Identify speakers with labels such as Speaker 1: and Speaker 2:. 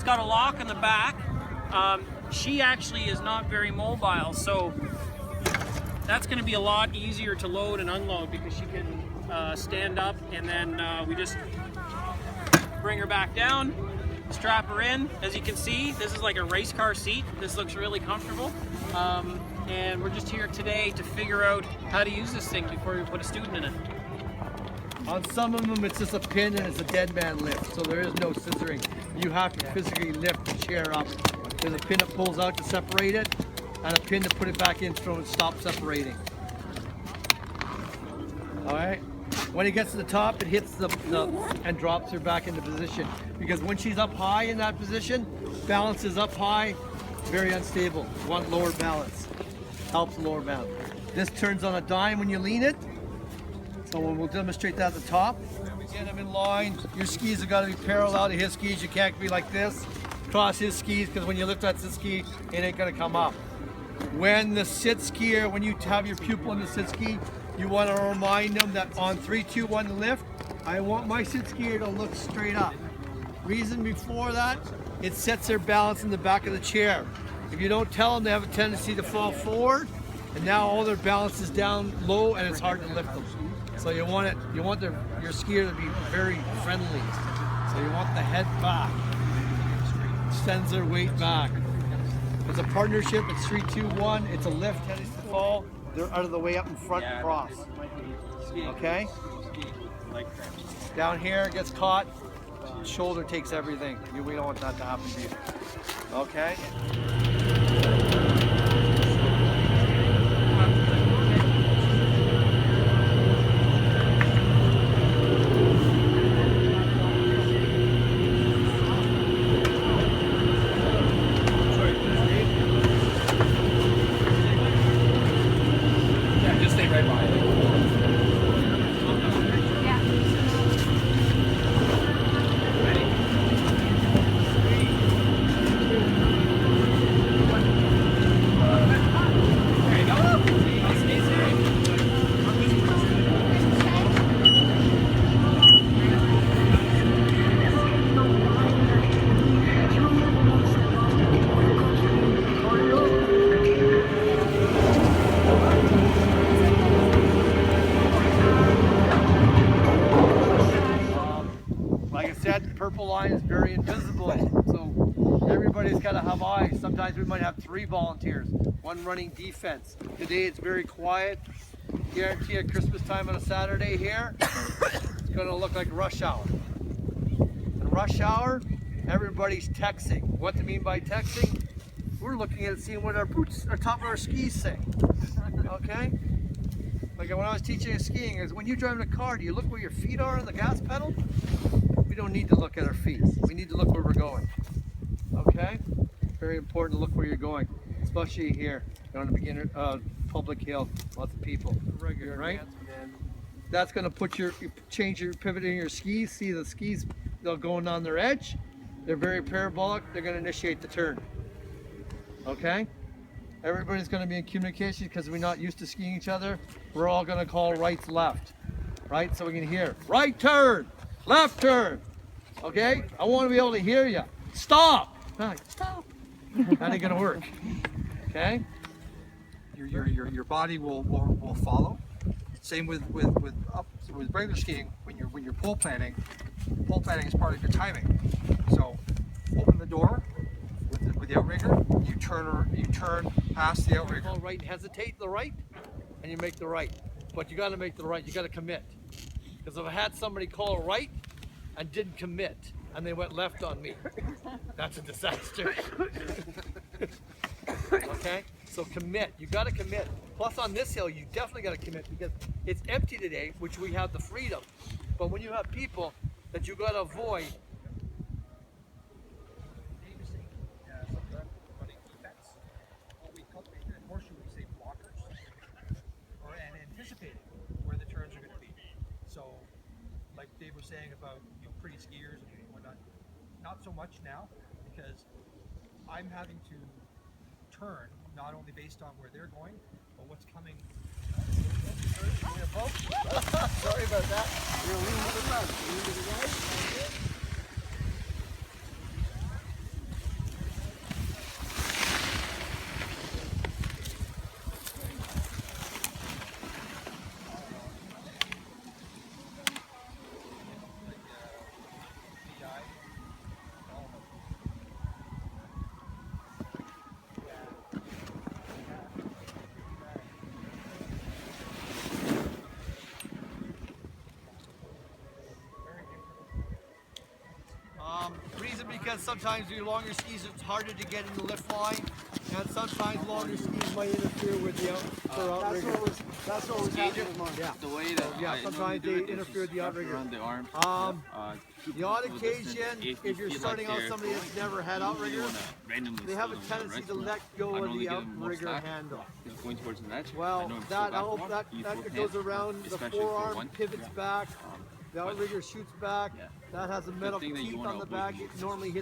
Speaker 1: got a lock in the back. She actually is not very mobile, so that's going to be a lot easier to load and unload because she can stand up, and then we just bring her back down, strap her in. As you can see, this is like a race car seat. This looks really comfortable. And we're just here today to figure out how to use this thing before we put a student in it.
Speaker 2: On some of them, it's just a pin and it's a dead man lift, so there is no scissoring. You have to physically lift the chair up. There's a pin that pulls out to separate it, and a pin to put it back in so it stops separating. All right. When it gets to the top, it hits the and drops her back into position. Because when she's up high in that position, balance is up high, very unstable. You want lower balance. Helps lower balance. This turns on a dime when you lean it. So we'll demonstrate that at the top. Get them in line. Your skis have got to be parallel to his skis. You can't be like this. Cross his skis, because when you lift that sit ski, it ain't going to come up. When the sit skier, when you have your pupil in the sit ski, you want to remind them that on 3, 2, 1 lift, I want my sit skier to look straight up. Reason before that, it sets their balance in the back of the chair. If you don't tell them, they have a tendency to fall forward, and now all their balance is down low, and it's hard to lift them. So you want your skier to be very friendly. So you want the head back, sends their weight back. It's a partnership. It's 3, 2, 1. It's a lift, tendency to fall. They're out of the way up in front, cross. Okay? Down here, gets caught. Shoulder takes everything. We don't want that to happen to you. Okay? Purple line is very invisible, so everybody's got to have eyes. Sometimes we might have 3 volunteers, 1 running defense. Today it's very quiet. Guarantee at Christmas time on a Saturday here, it's going to look like rush hour. In rush hour, everybody's texting. What do you mean by texting? We're looking at seeing what our boots, our top of our skis say. Okay? Like when I was teaching skiing, is when you're driving a car, do you look where your feet are on the gas pedal? We don't need to look at our feet. We need to look where we're going. Okay? Very important to look where you're going, especially here. You're on a beginner public hill, lots of people. Right? That's going to put change your pivot in your skis. See the skis, they're going on their edge. They're very parabolic. They're going to initiate the turn. Okay? Everybody's going to be in communication because we're not used to skiing each other. We're all going to call rights left. Right? So we can hear right turn. Left turn, okay? I want to be able to hear you. Stop. Right, stop. That ain't gonna work. Okay?
Speaker 3: Your body will follow. Same with regular skiing. When you're pole planning is part of your timing. So open the door with the outrigger. You turn past the outrigger.
Speaker 2: Right, hesitate the right, and you make the right. But you got to make the right. You got to commit. Because if I had somebody call right and didn't commit, and they went left on me, that's a disaster. Okay? So commit. You got to commit. Plus on this hill, you definitely got to commit because it's empty today, which we have the freedom. But when you have people that you got to avoid,
Speaker 3: Horseshoe, we say blockers, and anticipating where the turns are going to be. So, like Dave was saying about pretty skiers and whatnot, not so much now because I'm having to turn not only based on where they're going, but what's coming.
Speaker 2: sorry about that. You're leaning to the left. Lean to the right. because sometimes your longer skis it's harder to get in the lift line, and sometimes longer skis might interfere with the outrigger. That's what was happening. Yeah.
Speaker 4: The way that
Speaker 2: Yeah, sometimes they interfere with the outrigger.
Speaker 4: around the arm.
Speaker 2: The odd occasion, if you're starting out somebody that's never had outriggers, they have a tendency to let go of the outrigger handle.
Speaker 4: Going towards the ledge.
Speaker 2: Well, that goes around the forearm, pivots back, the outrigger shoots back. That has a metal
Speaker 4: thing that you
Speaker 2: teeth
Speaker 4: wanna
Speaker 2: on the
Speaker 4: avoid
Speaker 2: back.
Speaker 4: is
Speaker 2: It normally hits